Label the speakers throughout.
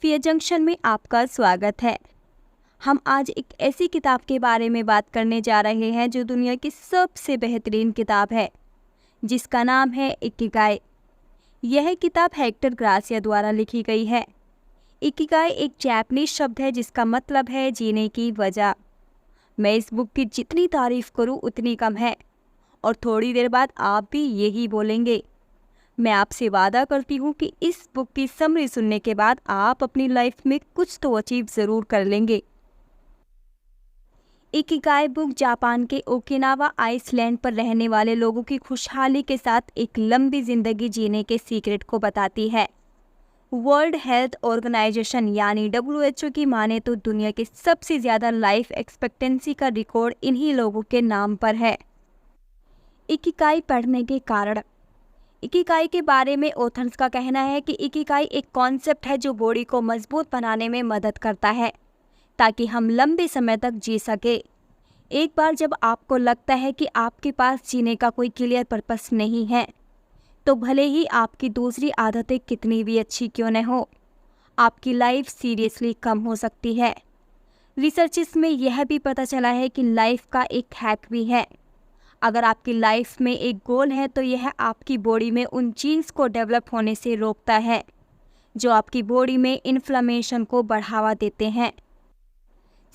Speaker 1: Fear junction में आपका स्वागत है। हम आज एक ऐसी किताब के बारे में बात करने जा रहे हैं जो दुनिया की सबसे बेहतरीन किताब है, जिसका नाम है इकिगाई। यह किताब हेक्टर ग्रासिया द्वारा लिखी गई है। इकिगाई एक जापानीज शब्द है जिसका मतलब है जीने की वजह। मैं इस बुक की जितनी तारीफ करूं उतनी कम है, और थोड़ी देर बाद आप भी यही बोलेंगे। मैं आपसे वादा करती हूँ कि इस बुक की समरी सुनने के बाद आप अपनी लाइफ में कुछ तो अचीव ज़रूर कर लेंगे। इकिगाई बुक जापान के ओकिनावा आइसलैंड पर रहने वाले लोगों की खुशहाली के साथ एक लंबी ज़िंदगी जीने के सीक्रेट को बताती है। वर्ल्ड हेल्थ ऑर्गेनाइजेशन यानी WHO की माने तो दुनिया की सबसे ज़्यादा लाइफ एक्सपेक्टेंसी का रिकॉर्ड इन्हीं लोगों के नाम पर है। इकिगाई पढ़ने के कारण। इकिगाई के बारे में ऑथर्स का कहना है कि इकिगाई एक कॉन्सेप्ट है जो बॉडी को मजबूत बनाने में मदद करता है ताकि हम लंबे समय तक जी सके। एक बार जब आपको लगता है कि आपके पास जीने का कोई क्लियर पर्पस नहीं है, तो भले ही आपकी दूसरी आदतें कितनी भी अच्छी क्यों न हो, आपकी लाइफ सीरियसली कम हो सकती है। रिसर्चेस में यह भी पता चला है कि लाइफ का एक हैक भी है। अगर आपकी लाइफ में एक गोल है तो यह आपकी बॉडी में उन जीन्स को डेवलप होने से रोकता है जो आपकी बॉडी में इन्फ्लेमेशन को बढ़ावा देते हैं।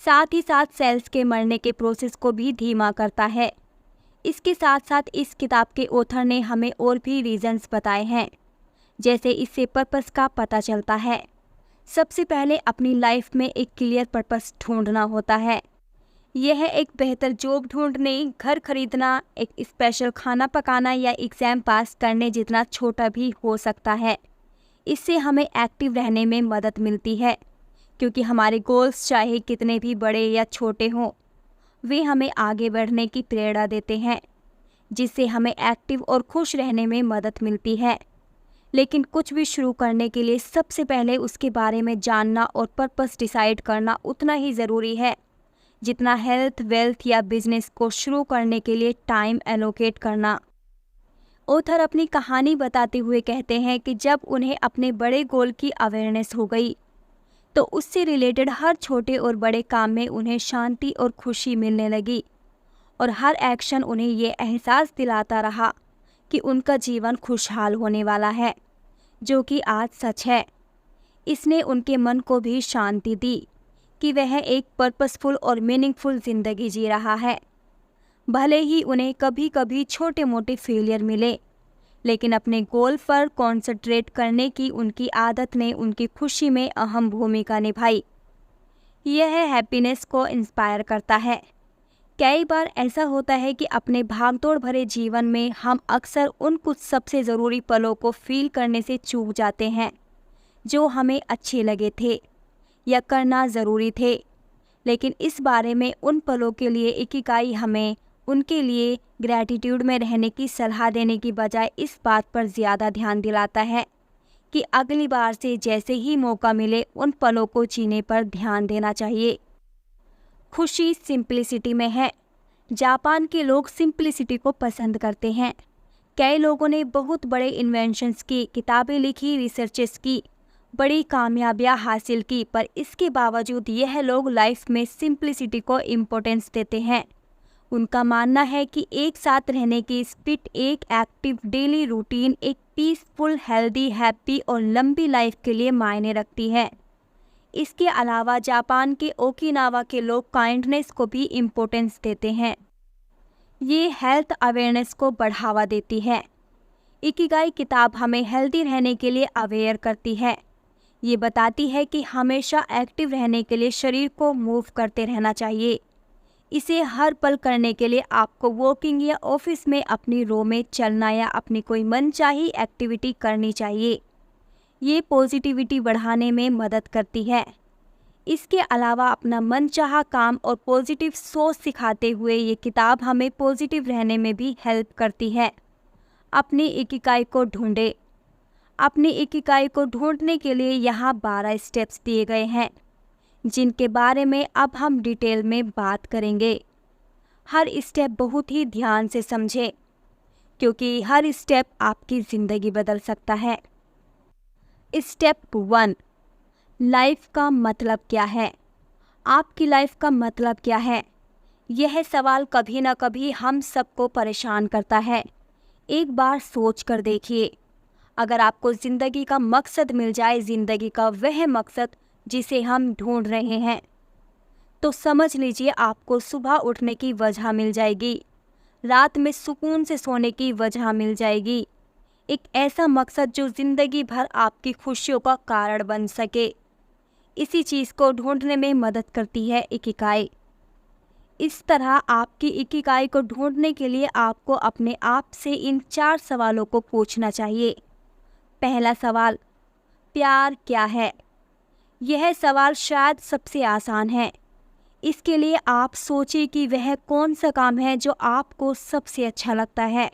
Speaker 1: साथ ही साथ सेल्स के मरने के प्रोसेस को भी धीमा करता है। इसके साथ साथ इस किताब के ऑथर ने हमें और भी रीजंस बताए हैं, जैसे इससे पर्पस का पता चलता है। सबसे पहले अपनी लाइफ में एक क्लियर पर्पस ढूंढना होता है। यह एक बेहतर जॉब ढूंढने, घर खरीदना, एक स्पेशल खाना पकाना या एग्ज़ाम पास करने जितना छोटा भी हो सकता है। इससे हमें एक्टिव रहने में मदद मिलती है, क्योंकि हमारे गोल्स चाहे कितने भी बड़े या छोटे हों, वे हमें आगे बढ़ने की प्रेरणा देते हैं, जिससे हमें एक्टिव और खुश रहने में मदद मिलती है। लेकिन कुछ भी शुरू करने के लिए सबसे पहले उसके बारे में जानना और पर्पस डिसाइड करना उतना ही ज़रूरी है जितना हेल्थ, वेल्थ या बिजनेस को शुरू करने के लिए टाइम एलोकेट करना। ऑथर अपनी कहानी बताते हुए कहते हैं कि जब उन्हें अपने बड़े गोल की अवेयरनेस हो गई, तो उससे रिलेटेड हर छोटे और बड़े काम में उन्हें शांति और खुशी मिलने लगी, और हर एक्शन उन्हें ये एहसास दिलाता रहा कि उनका जीवन खुशहाल होने वाला है, जो कि आज सच है। इसने उनके मन को भी शांति दी कि वह एक पर्पसफुल और मीनिंगफुल ज़िंदगी जी रहा है। भले ही उन्हें कभी कभी छोटे मोटे फेलियर मिले, लेकिन अपने गोल पर कॉन्सेंट्रेट करने की उनकी आदत ने उनकी खुशी में अहम भूमिका निभाई। यह हैप्पीनेस को इंस्पायर करता है। कई बार ऐसा होता है कि अपने भागदौड़ भरे जीवन में हम अक्सर उन कुछ सबसे ज़रूरी पलों को फील करने से चूक जाते हैं जो हमें अच्छे लगे थे या करना ज़रूरी थे। लेकिन इस बारे में उन पलों के लिए इकिगाई हमें उनके लिए ग्रैटिट्यूड में रहने की सलाह देने की बजाय इस बात पर ज़्यादा ध्यान दिलाता है कि अगली बार से जैसे ही मौका मिले उन पलों को जीने पर ध्यान देना चाहिए। खुशी सिंप्लिसिटी में है। जापान के लोग सिंप्लिसिटी को पसंद करते हैं। कई लोगों ने बहुत बड़े इन्वेंशंस की, किताबें लिखी, रिसर्चेस की, बड़ी कामयाबियां हासिल की, पर इसके बावजूद यह लोग लाइफ में सिंप्लिसिटी को इम्पोर्टेंस देते हैं। उनका मानना है कि एक साथ रहने की स्पिरिट, एक एक्टिव डेली रूटीन, एक पीसफुल, हेल्दी, हैप्पी और लंबी लाइफ के लिए मायने रखती है। इसके अलावा जापान के ओकिनावा के लोग काइंडनेस को भी इम्पोर्टेंस देते हैं। ये हेल्थ अवेयरनेस को बढ़ावा देती है। इकिगाई किताब हमें हेल्दी रहने के लिए अवेयर करती है। ये बताती है कि हमेशा एक्टिव रहने के लिए शरीर को मूव करते रहना चाहिए। इसे हर पल करने के लिए आपको वॉकिंग या ऑफिस में अपनी रो में चलना या अपनी कोई मनचाही एक्टिविटी करनी चाहिए। ये पॉजिटिविटी बढ़ाने में मदद करती है। इसके अलावा अपना मनचाहा काम और पॉजिटिव सोच सिखाते हुए ये किताब हमें पॉजिटिव रहने में भी हेल्प करती है। अपनी इकिगाई को ढूंढें। अपनी इकिगाई को ढूंढने के लिए यहाँ 12 स्टेप्स दिए गए हैं, जिनके बारे में अब हम डिटेल में बात करेंगे। हर स्टेप बहुत ही ध्यान से समझें, क्योंकि हर स्टेप आपकी ज़िंदगी बदल सकता है। स्टेप 1, लाइफ का मतलब क्या है? आपकी लाइफ का मतलब क्या है? यह सवाल कभी ना कभी हम सबको परेशान करता है। एक बार सोच कर देखिए, अगर आपको ज़िंदगी का मकसद मिल जाए, ज़िंदगी का वह मकसद जिसे हम ढूंढ रहे हैं, तो समझ लीजिए आपको सुबह उठने की वजह मिल जाएगी, रात में सुकून से सोने की वजह मिल जाएगी। एक ऐसा मकसद जो ज़िंदगी भर आपकी खुशियों का कारण बन सके। इसी चीज़ को ढूंढने में मदद करती है इकिगाई। इस तरह आपकी इकिगाई को ढूंढने के लिए आपको अपने आप से इन 4 सवालों को पूछना चाहिए। पहला सवाल, प्यार क्या है? यह सवाल शायद सबसे आसान है। इसके लिए आप सोचिए कि वह कौन सा काम है जो आपको सबसे अच्छा लगता है,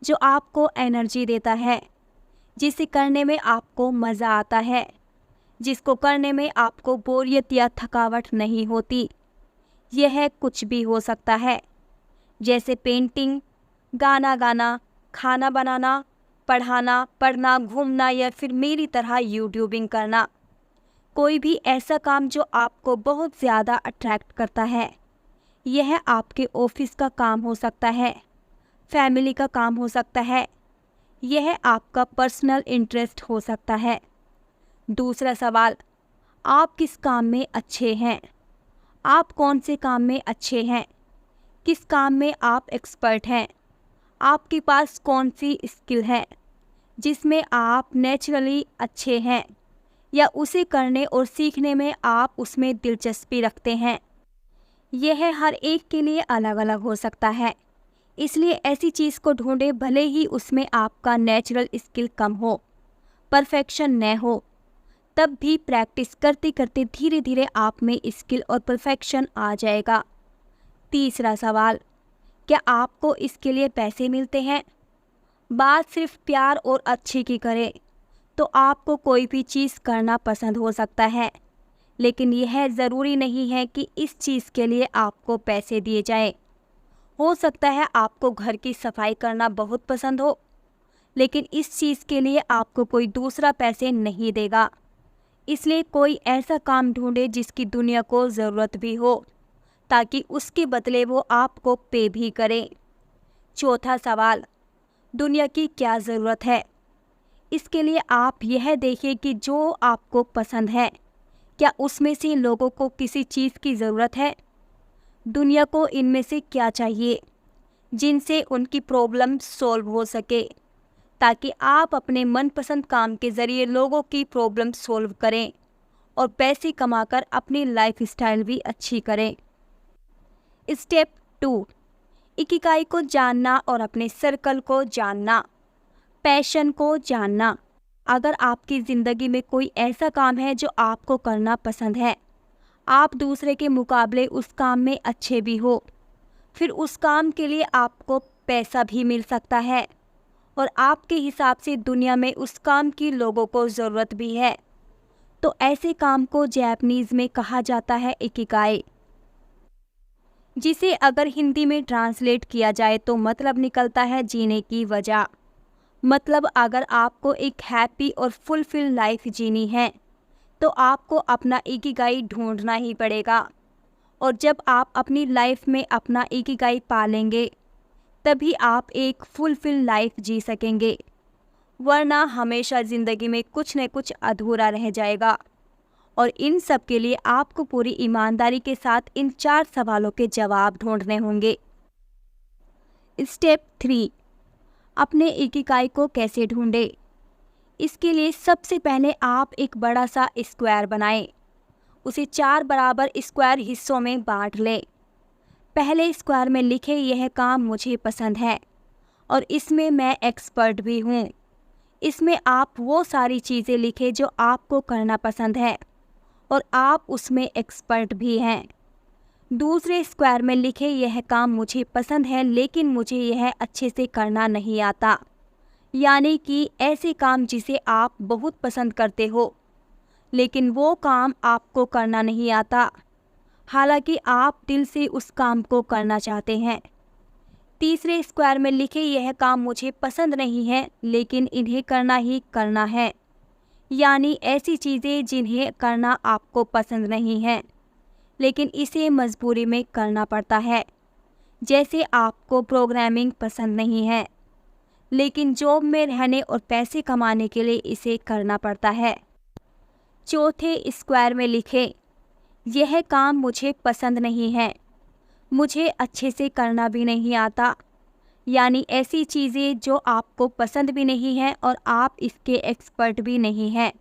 Speaker 1: जो आपको एनर्जी देता है, जिसे करने में आपको मज़ा आता है, जिसको करने में आपको बोरियत या थकावट नहीं होती। यह कुछ भी हो सकता है, जैसे पेंटिंग, गाना गाना, खाना बनाना, पढ़ना, घूमना या फिर मेरी तरह यूट्यूबिंग करना। कोई भी ऐसा काम जो आपको बहुत ज़्यादा अट्रैक्ट करता है। यह आपके ऑफिस का काम हो सकता है, फैमिली का काम हो सकता है, यह आपका पर्सनल इंटरेस्ट हो सकता है। दूसरा सवाल, आप किस काम में अच्छे हैं? आप कौन से काम में अच्छे हैं? किस काम में आप एक्सपर्ट हैं? आपके पास कौन सी स्किल है जिसमें आप नेचुरली अच्छे हैं, या उसे करने और सीखने में आप उसमें दिलचस्पी रखते हैं? यह हर एक के लिए अलग अलग हो सकता है, इसलिए ऐसी चीज़ को ढूंढें भले ही उसमें आपका नेचुरल स्किल कम हो, परफेक्शन न हो। तब भी प्रैक्टिस करते करते धीरे धीरे आप में स्किल और परफेक्शन आ जाएगा। तीसरा सवाल, क्या आपको इसके लिए पैसे मिलते हैं? बात सिर्फ प्यार और अच्छे की करें तो आपको कोई भी चीज़ करना पसंद हो सकता है, लेकिन यह ज़रूरी नहीं है कि इस चीज़ के लिए आपको पैसे दिए जाएं। हो सकता है आपको घर की सफाई करना बहुत पसंद हो, लेकिन इस चीज़ के लिए आपको कोई दूसरा पैसे नहीं देगा। इसलिए कोई ऐसा काम ढूंढे जिसकी दुनिया को ज़रूरत भी हो, ताकि उसके बदले वो आपको पे भी करे। चौथा सवाल, दुनिया की क्या ज़रूरत है? इसके लिए आप यह देखिए कि जो आपको पसंद है, क्या उसमें से लोगों को किसी चीज़ की ज़रूरत है? दुनिया को इनमें से क्या चाहिए जिनसे उनकी प्रॉब्लम सॉल्व हो सके, ताकि आप अपने मनपसंद काम के ज़रिए लोगों की प्रॉब्लम सॉल्व करें और पैसे कमाकर अपनी लाइफ स्टाइल भी अच्छी करें। स्टेप 2, इकिगाई को जानना और अपने सर्कल को जानना, पैशन को जानना। अगर आपकी ज़िंदगी में कोई ऐसा काम है जो आपको करना पसंद है, आप दूसरे के मुकाबले उस काम में अच्छे भी हो, फिर उस काम के लिए आपको पैसा भी मिल सकता है और आपके हिसाब से दुनिया में उस काम की लोगों को ज़रूरत भी है, तो ऐसे काम को जापानीज़ में कहा जाता है इकिगाई, जिसे अगर हिंदी में ट्रांसलेट किया जाए तो मतलब निकलता है जीने की वजह। मतलब अगर आपको एक हैप्पी और फुलफिल लाइफ जीनी है तो आपको अपना इकिगाई ढूंढना ही पड़ेगा, और जब आप अपनी लाइफ में अपना इकिगाई पालेंगे तभी आप एक फुलफिल लाइफ जी सकेंगे, वरना हमेशा ज़िंदगी में कुछ न कुछ अधूरा रह जाएगा। और इन सब के लिए आपको पूरी ईमानदारी के साथ इन 4 सवालों के जवाब ढूंढने होंगे। स्टेप 3, अपने इकिगाई को कैसे ढूंढें? इसके लिए सबसे पहले आप एक बड़ा सा स्क्वायर बनाएं। उसे 4 बराबर स्क्वायर हिस्सों में बांट लें। पहले स्क्वायर में लिखें, यह काम मुझे पसंद है और इसमें मैं एक्सपर्ट भी हूँ। इसमें आप वो सारी चीज़ें लिखें जो आपको करना पसंद है और आप उसमें एक्सपर्ट भी हैं। दूसरे स्क्वायर में लिखें, यह काम मुझे पसंद है लेकिन मुझे यह अच्छे से करना नहीं आता, यानी कि ऐसे काम जिसे आप बहुत पसंद करते हो लेकिन वो काम आपको करना नहीं आता, हालांकि आप दिल से उस काम को करना चाहते हैं। तीसरे स्क्वायर में लिखें, यह काम मुझे पसंद नहीं है लेकिन इन्हें करना ही करना है, यानी ऐसी चीज़ें जिन्हें करना आपको पसंद नहीं है, लेकिन इसे मजबूरी में करना पड़ता है। जैसे आपको प्रोग्रामिंग पसंद नहीं है, लेकिन जॉब में रहने और पैसे कमाने के लिए इसे करना पड़ता है। चौथे स्क्वायर में लिखें, यह काम मुझे पसंद नहीं है, मुझे अच्छे से करना भी नहीं आता। यानी ऐसी चीज़ें जो आपको पसंद भी नहीं है और आप इसके एक्सपर्ट भी नहीं हैं,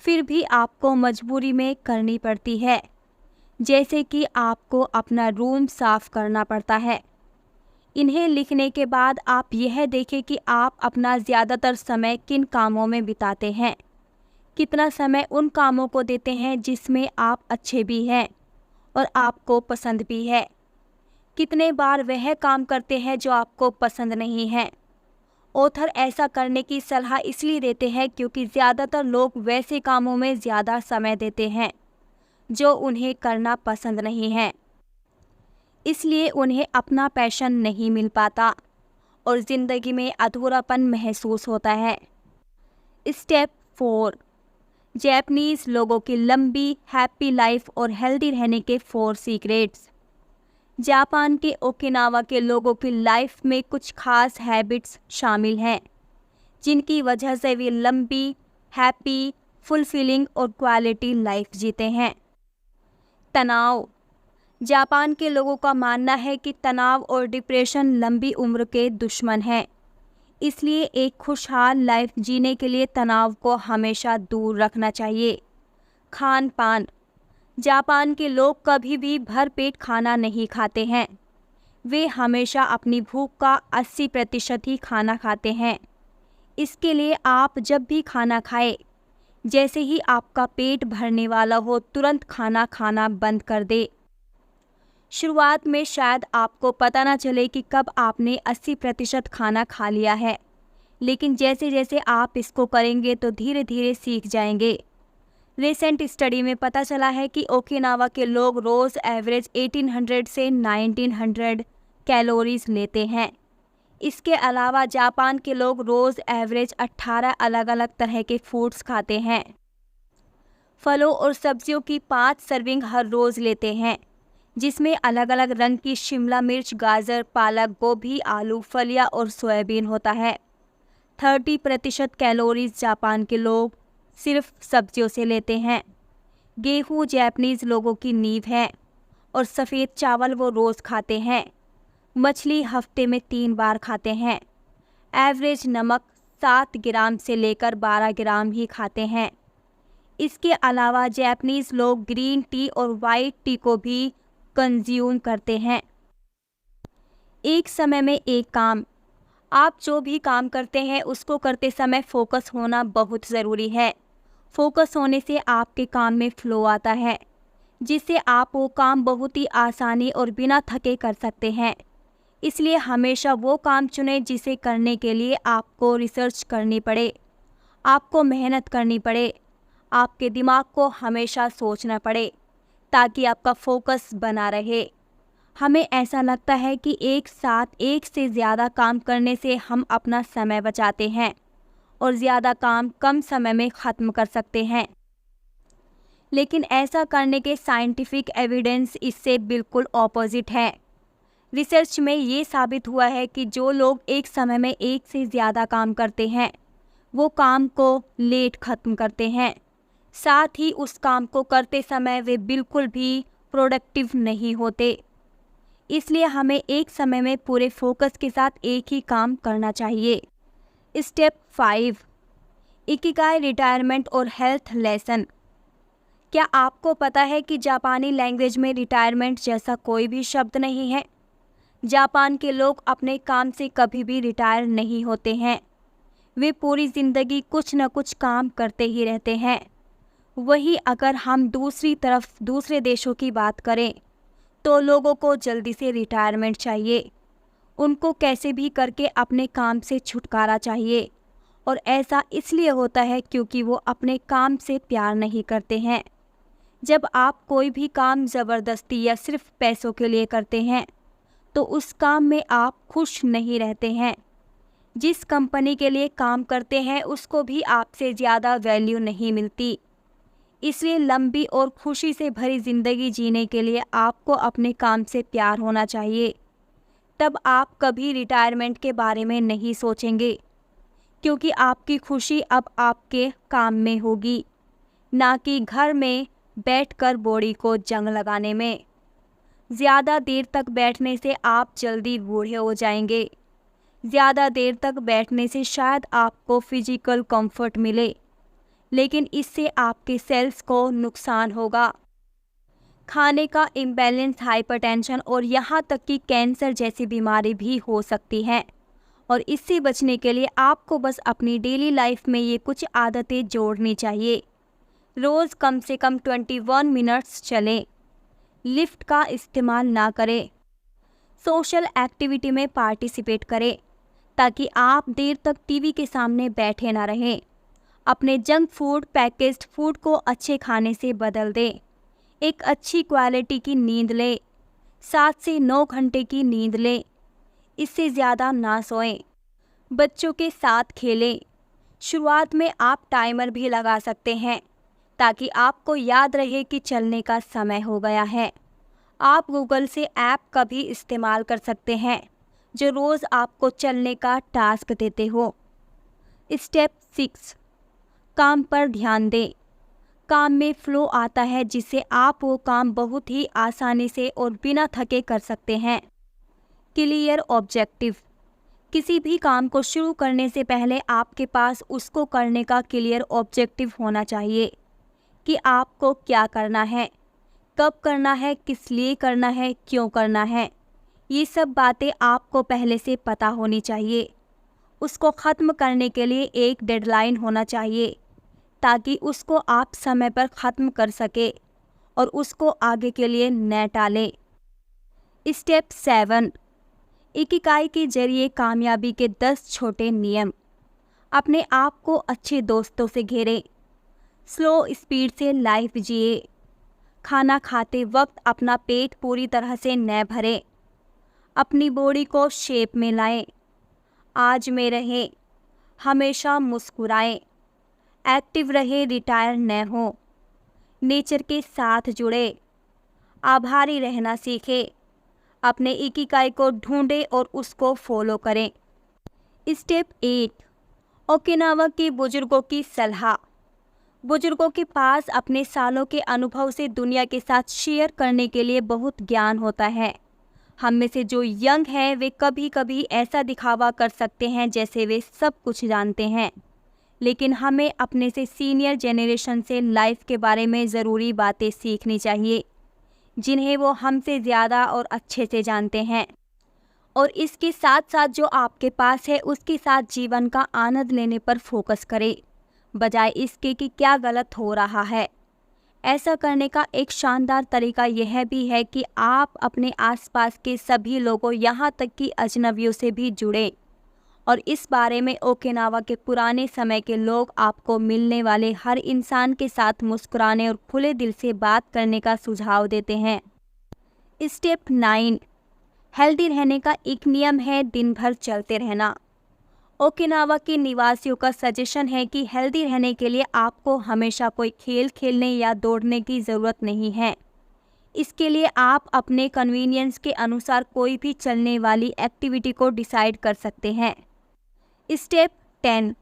Speaker 1: फिर भी आपको मजबूरी में करनी पड़ती है। जैसे कि आपको अपना रूम साफ करना पड़ता है। इन्हें लिखने के बाद आप यह देखें कि आप अपना ज़्यादातर समय किन कामों में बिताते हैं, कितना समय उन कामों को देते हैं जिसमें आप अच्छे भी हैं और आपको पसंद भी है, कितने बार वह काम करते हैं जो आपको पसंद नहीं है। ऑथर ऐसा करने की सलाह इसलिए देते हैं क्योंकि ज़्यादातर लोग वैसे कामों में ज़्यादा समय देते हैं जो उन्हें करना पसंद नहीं है, इसलिए उन्हें अपना पैशन नहीं मिल पाता और ज़िंदगी में अधूरापन महसूस होता है। स्टेप 4, जापानीज़ लोगों की लंबी, हैप्पी लाइफ और हेल्दी रहने के 4 सीक्रेट्स। जापान के ओकिनावा के लोगों की लाइफ में कुछ खास हैबिट्स शामिल हैं, जिनकी वजह से वे लंबी, हैप्पी, फुलफिलिंग और क्वालिटी लाइफ जीते हैं। तनाव। जापान के लोगों का मानना है कि तनाव और डिप्रेशन लंबी उम्र के दुश्मन हैं, इसलिए एक खुशहाल लाइफ जीने के लिए तनाव को हमेशा दूर रखना चाहिए। खान पान। जापान के लोग कभी भी भरपेट खाना नहीं खाते हैं, वे हमेशा अपनी भूख का 80% ही खाना खाते हैं। इसके लिए आप जब भी खाना खाएं, जैसे ही आपका पेट भरने वाला हो तुरंत खाना खाना बंद कर दे। शुरुआत में शायद आपको पता ना चले कि कब आपने 80% खाना खा लिया है, लेकिन जैसे जैसे आप इसको करेंगे तो धीरे धीरे सीख जाएंगे। रिसेंट स्टडी में पता चला है कि ओकिनावा के लोग रोज़ एवरेज 1800 से 1900 कैलोरीज लेते हैं। इसके अलावा जापान के लोग रोज़ एवरेज 18 अलग अलग तरह के फूड्स खाते हैं। फलों और सब्जियों की 5 सर्विंग हर रोज़ लेते हैं, जिसमें अलग अलग रंग की शिमला मिर्च, गाजर, पालक, गोभी, आलू, फलियां और सोयाबीन होता है। 30% कैलोरीज जापान के लोग सिर्फ सब्जियों से लेते हैं। गेहूँ जापानीज़ लोगों की नींव है और सफ़ेद चावल वो रोज़ खाते हैं। मछली हफ्ते में 3 बार खाते हैं। एवरेज नमक 7 ग्राम से लेकर 12 ग्राम ही खाते हैं। इसके अलावा जापानीज़ लोग ग्रीन टी और वाइट टी को भी कंज्यूम करते हैं। एक समय में एक काम। आप जो भी काम करते हैं उसको करते समय फोकस होना बहुत ज़रूरी है। फोकस होने से आपके काम में फ्लो आता है, जिससे आप वो काम बहुत ही आसानी और बिना थके कर सकते हैं। इसलिए हमेशा वो काम चुनें जिसे करने के लिए आपको रिसर्च करनी पड़े, आपको मेहनत करनी पड़े, आपके दिमाग को हमेशा सोचना पड़े, ताकि आपका फोकस बना रहे। हमें ऐसा लगता है कि एक साथ एक से ज़्यादा काम करने से हम अपना समय बचाते हैं और ज़्यादा काम कम समय में ख़त्म कर सकते हैं, लेकिन ऐसा करने के साइंटिफिक एविडेंस इससे बिल्कुल ऑपोजिट है। रिसर्च में ये साबित हुआ है कि जो लोग एक समय में एक से ज़्यादा काम करते हैं वो काम को लेट ख़त्म करते हैं, साथ ही उस काम को करते समय वे बिल्कुल भी प्रोडक्टिव नहीं होते। इसलिए हमें एक समय में पूरे फोकस के साथ एक ही काम करना चाहिए। स्टेप 5, इकिगाई रिटायरमेंट और हेल्थ लेसन। क्या आपको पता है कि जापानी लैंग्वेज में रिटायरमेंट जैसा कोई भी शब्द नहीं है? जापान के लोग अपने काम से कभी भी रिटायर नहीं होते हैं, वे पूरी ज़िंदगी कुछ न कुछ काम करते ही रहते हैं। वहीं अगर हम दूसरी तरफ दूसरे देशों की बात करें तो लोगों को जल्दी से रिटायरमेंट चाहिए, उनको कैसे भी करके अपने काम से छुटकारा चाहिए, और ऐसा इसलिए होता है क्योंकि वो अपने काम से प्यार नहीं करते हैं। जब आप कोई भी काम ज़बरदस्ती या सिर्फ पैसों के लिए करते हैं तो उस काम में आप खुश नहीं रहते हैं। जिस कंपनी के लिए काम करते हैं उसको भी आपसे ज़्यादा वैल्यू नहीं मिलती। इसलिए लंबी और खुशी से भरी ज़िंदगी जीने के लिए आपको अपने काम से प्यार होना चाहिए। तब आप कभी रिटायरमेंट के बारे में नहीं सोचेंगे, क्योंकि आपकी खुशी अब आपके काम में होगी, ना कि घर में बैठकर बॉडी को जंग लगाने में। ज़्यादा देर तक बैठने से आप जल्दी बूढ़े हो जाएंगे। ज़्यादा देर तक बैठने से शायद आपको फिजिकल कंफर्ट मिले, लेकिन इससे आपके सेल्स को नुकसान होगा। खाने का इम्बैलेंस, हाइपरटेंशन और यहाँ तक कि कैंसर जैसी बीमारी भी हो सकती हैं। और इससे बचने के लिए आपको बस अपनी डेली लाइफ में ये कुछ आदतें जोड़नी चाहिए। रोज़ कम से कम 21 मिनट्स चलें। लिफ्ट का इस्तेमाल ना करें। सोशल एक्टिविटी में पार्टिसिपेट करें ताकि आप देर तक टीवी के सामने बैठे ना रहें। अपने जंक फूड, पैकेज्ड फूड को अच्छे खाने से बदल दें। एक अच्छी क्वालिटी की नींद लें। 7 से 9 घंटे की नींद लें। इससे ज़्यादा ना सोएं। बच्चों के साथ खेलें। शुरुआत में आप टाइमर भी लगा सकते हैं ताकि आपको याद रहे कि चलने का समय हो गया है। आप गूगल से ऐप का भी इस्तेमाल कर सकते हैं जो रोज़ आपको चलने का टास्क देते हो। स्टेप 6, काम पर ध्यान दें। काम में फ्लो आता है जिससे आप वो काम बहुत ही आसानी से और बिना थके कर सकते हैं। Clear objective. किसी भी काम को शुरू करने से पहले आपके पास उसको करने का क्लियर ऑब्जेक्टिव होना चाहिए कि आपको क्या करना है, कब करना है, किस लिए करना है, क्यों करना है। ये सब बातें आपको पहले से पता होनी चाहिए। उसको ख़त्म करने के लिए एक डेडलाइन होना चाहिए ताकि उसको आप समय पर ख़त्म कर सके और उसको आगे के लिए न टालें। स्टेप 7, इकिगाई के जरिए कामयाबी के 10 छोटे नियम। अपने आप को अच्छे दोस्तों से घेरें। स्लो स्पीड से लाइफ जिए। खाना खाते वक्त अपना पेट पूरी तरह से न भरें। अपनी बॉडी को शेप में लाएं। आज में रहें। हमेशा मुस्कुराएं। एक्टिव रहे, रिटायर न हो। नेचर के साथ जुड़े। आभारी रहना सीखें। अपने इकिगाई को ढूंढें और उसको फॉलो करें। स्टेप 8, ओकिनावा के बुजुर्गों की सलाह। बुजुर्गों के पास अपने सालों के अनुभव से दुनिया के साथ शेयर करने के लिए बहुत ज्ञान होता है। हम में से जो यंग हैं वे कभी कभी ऐसा दिखावा कर सकते हैं जैसे वे सब कुछ जानते हैं, लेकिन हमें अपने से सीनियर जनरेशन से लाइफ के बारे में ज़रूरी बातें सीखनी चाहिए जिन्हें वो हमसे ज़्यादा और अच्छे से जानते हैं। और इसके साथ साथ जो आपके पास है उसके साथ जीवन का आनंद लेने पर फोकस करें, बजाय इसके कि क्या गलत हो रहा है। ऐसा करने का एक शानदार तरीका यह भी है कि आप अपने आसपास के सभी लोगों, यहाँ तक कि अजनबियों से भी जुड़ें और इस बारे में ओकिनावा के पुराने समय के लोग आपको मिलने वाले हर इंसान के साथ मुस्कुराने और खुले दिल से बात करने का सुझाव देते हैं। स्टेप 9, हेल्दी रहने का एक नियम है दिन भर चलते रहना। ओकिनावा के निवासियों का सजेशन है कि हेल्दी रहने के लिए आपको हमेशा कोई खेल खेलने या दौड़ने की ज़रूरत नहीं है। इसके लिए आप अपने कन्वीनियंस के अनुसार कोई भी चलने वाली एक्टिविटी को डिसाइड कर सकते हैं। स्टेप 10,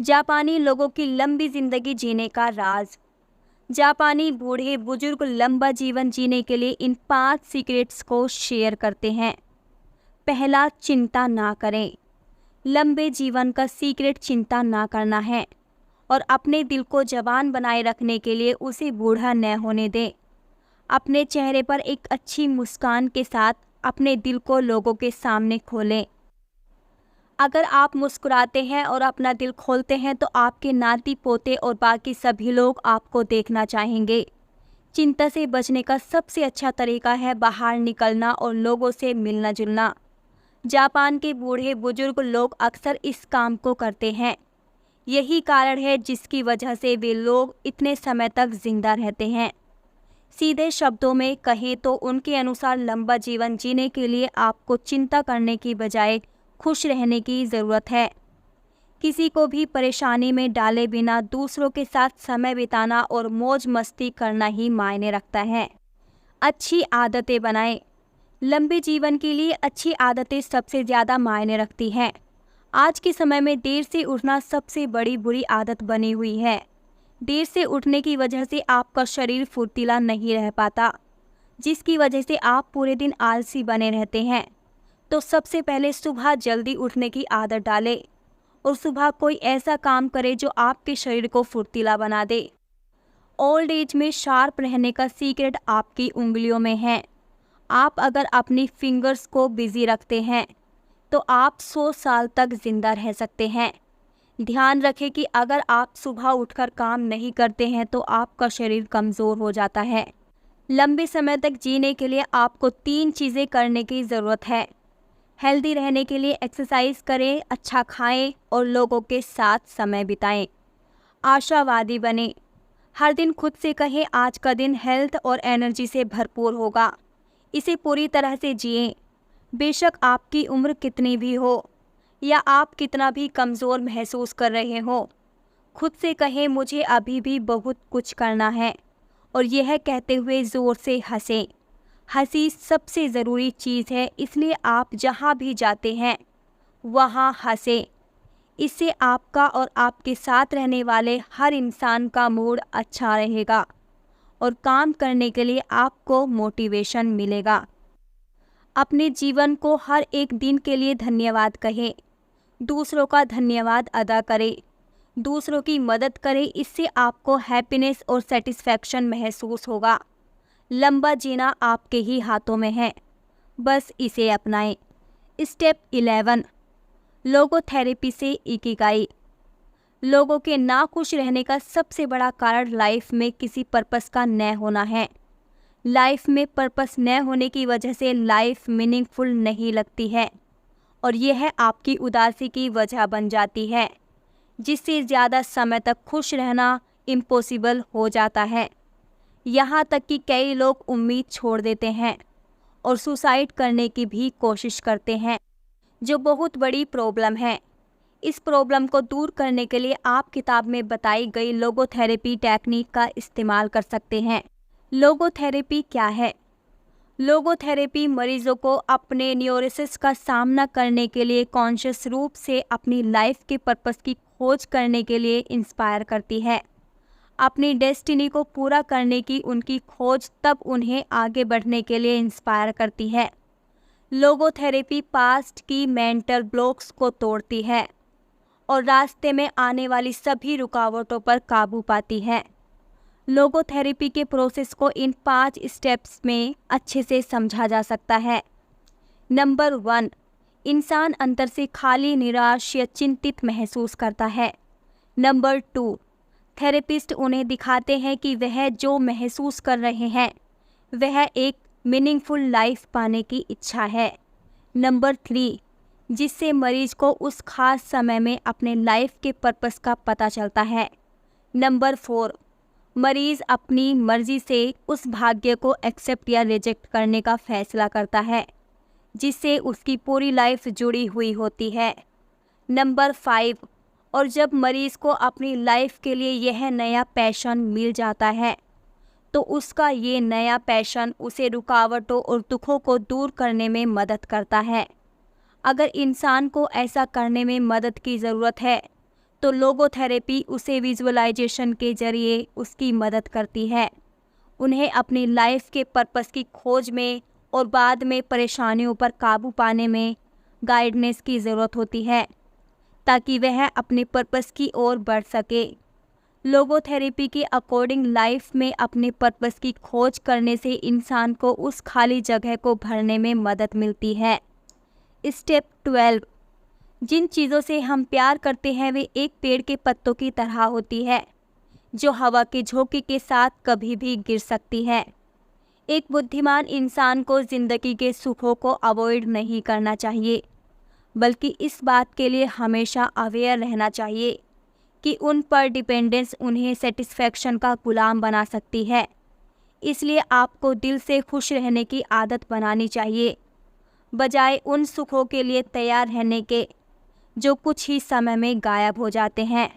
Speaker 1: जापानी लोगों की लंबी ज़िंदगी जीने का राज। जापानी बूढ़े बुजुर्ग लंबा जीवन जीने के लिए इन 5 सीक्रेट्स को शेयर करते हैं। पहला, चिंता ना करें। लंबे जीवन का सीक्रेट चिंता ना करना है और अपने दिल को जवान बनाए रखने के लिए उसे बूढ़ा न होने दें। अपने चेहरे पर एक अच्छी मुस्कान के साथ अपने दिल को लोगों के सामने खोलें। अगर आप मुस्कुराते हैं और अपना दिल खोलते हैं तो आपके नाती पोते और बाकी सभी लोग आपको देखना चाहेंगे। चिंता से बचने का सबसे अच्छा तरीका है बाहर निकलना और लोगों से मिलना जुलना। जापान के बूढ़े बुजुर्ग लोग अक्सर इस काम को करते हैं। यही कारण है जिसकी वजह से वे लोग इतने समय तक जिंदा रहते हैं। सीधे शब्दों में कहें तो उनके अनुसार लंबा जीवन जीने के लिए आपको चिंता करने की बजाय खुश रहने की ज़रूरत है। किसी को भी परेशानी में डाले बिना दूसरों के साथ समय बिताना और मौज मस्ती करना ही मायने रखता है। अच्छी आदतें बनाएं। लंबे जीवन के लिए अच्छी आदतें सबसे ज़्यादा मायने रखती हैं। आज के समय में देर से उठना सबसे बड़ी बुरी आदत बनी हुई है। देर से उठने की वजह से आपका शरीर फुर्तीला नहीं रह पाता, जिसकी वजह से आप पूरे दिन आलसी बने रहते हैं। तो सबसे पहले सुबह जल्दी उठने की आदत डालें और सुबह कोई ऐसा काम करें जो आपके शरीर को फुर्तीला बना दे। ओल्ड एज में शार्प रहने का सीक्रेट आपकी उंगलियों में है। आप अगर अपनी फिंगर्स को बिजी रखते हैं तो आप 100 साल तक जिंदा रह सकते हैं। ध्यान रखें कि अगर आप सुबह उठकर काम नहीं करते हैं तो आपका शरीर कमज़ोर हो जाता है। लंबे समय तक जीने के लिए आपको 3 चीज़ें करने की ज़रूरत है। हेल्दी रहने के लिए एक्सरसाइज करें, अच्छा खाएं और लोगों के साथ समय बिताएं। आशावादी बने। हर दिन खुद से कहें आज का दिन हेल्थ और एनर्जी से भरपूर होगा। इसे पूरी तरह से जिएं। बेशक आपकी उम्र कितनी भी हो या आप कितना भी कमज़ोर महसूस कर रहे हो, खुद से कहें मुझे अभी भी बहुत कुछ करना है और यह कहते हुए ज़ोर से हंसें। हंसी सबसे ज़रूरी चीज़ है, इसलिए आप जहाँ भी जाते हैं वहाँ हंसें। इससे आपका और आपके साथ रहने वाले हर इंसान का मूड अच्छा रहेगा और काम करने के लिए आपको मोटिवेशन मिलेगा। अपने जीवन को हर एक दिन के लिए धन्यवाद कहें। दूसरों का धन्यवाद अदा करें। दूसरों की मदद करें, इससे आपको हैप्पीनेस और सेटिस्फैक्शन महसूस होगा। लंबा जीना आपके ही हाथों में है, बस इसे अपनाएं। स्टेप 11, लोगोथेरेपी से इकिगाई। लोगों के नाखुश रहने का सबसे बड़ा कारण लाइफ में किसी पर्पस का न होना है। लाइफ में पर्पस न होने की वजह से लाइफ मीनिंगफुल नहीं लगती है और यह आपकी उदासी की वजह बन जाती है, जिससे ज़्यादा समय तक खुश रहना इम्पॉसिबल हो जाता है। यहाँ तक कि कई लोग उम्मीद छोड़ देते हैं और सुसाइड करने की भी कोशिश करते हैं, जो बहुत बड़ी प्रॉब्लम है। इस प्रॉब्लम को दूर करने के लिए आप किताब में बताई गई लोगोथेरेपी टेक्निक का इस्तेमाल कर सकते हैं। लोगोथेरेपी क्या है? लोगोथेरेपी मरीजों को अपने न्यूरोसिस का सामना करने के लिए कॉन्शियस रूप से अपनी लाइफ के पर्पस की खोज करने के लिए इंस्पायर करती है। अपनी डेस्टिनी को पूरा करने की उनकी खोज तब उन्हें आगे बढ़ने के लिए इंस्पायर करती है। लोगोथेरेपी पास्ट की मेंटल ब्लॉक्स को तोड़ती है और रास्ते में आने वाली सभी रुकावटों पर काबू पाती है। लोगोथेरेपी के प्रोसेस को इन 5 स्टेप्स में अच्छे से समझा जा सकता है। नंबर 1, इंसान अंदर से खाली, निराश या चिंतित महसूस करता है। नंबर 2, थेरेपिस्ट उन्हें दिखाते हैं कि वह जो महसूस कर रहे हैं वह एक मीनिंगफुल लाइफ पाने की इच्छा है। नंबर 3, जिससे मरीज को उस खास समय में अपने लाइफ के पर्पस का पता चलता है। नंबर 4, मरीज अपनी मर्जी से उस भाग्य को एक्सेप्ट या रिजेक्ट करने का फैसला करता है, जिससे उसकी पूरी लाइफ जुड़ी हुई होती है। नंबर 5, और जब मरीज को अपनी लाइफ के लिए यह नया पैशन मिल जाता है तो उसका ये नया पैशन उसे रुकावटों और दुखों को दूर करने में मदद करता है। अगर इंसान को ऐसा करने में मदद की ज़रूरत है तो लोगोथेरेपी उसे विजुअलाइजेशन के जरिए उसकी मदद करती है। उन्हें अपनी लाइफ के पर्पस की खोज में और बाद में परेशानियों पर काबू पाने में गाइडेंस की ज़रूरत होती है, ताकि वह अपने पर्पस की ओर बढ़ सके। लोगोथेरेपी के अकॉर्डिंग लाइफ में अपने पर्पस की खोज करने से इंसान को उस खाली जगह को भरने में मदद मिलती है। स्टेप 12, जिन चीज़ों से हम प्यार करते हैं वे एक पेड़ के पत्तों की तरह होती है, जो हवा के झोंके के साथ कभी भी गिर सकती है। एक बुद्धिमान इंसान को ज़िंदगी के सुखों को अवॉइड नहीं करना चाहिए, बल्कि इस बात के लिए हमेशा अवेयर रहना चाहिए कि उन पर डिपेंडेंस उन्हें सेटिस्फैक्शन का गुलाम बना सकती है। इसलिए आपको दिल से खुश रहने की आदत बनानी चाहिए। बजाय उन सुखों के लिए तैयार रहने के जो कुछ ही समय में गायब हो जाते हैं।